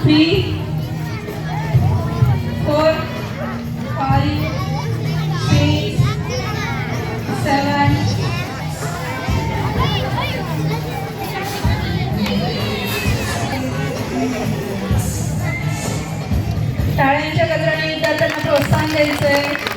3 4 5 6 7 टाळ्यांच्या गजराने विद्यार्थ्यांना प्रोत्साहन द्यायचंय।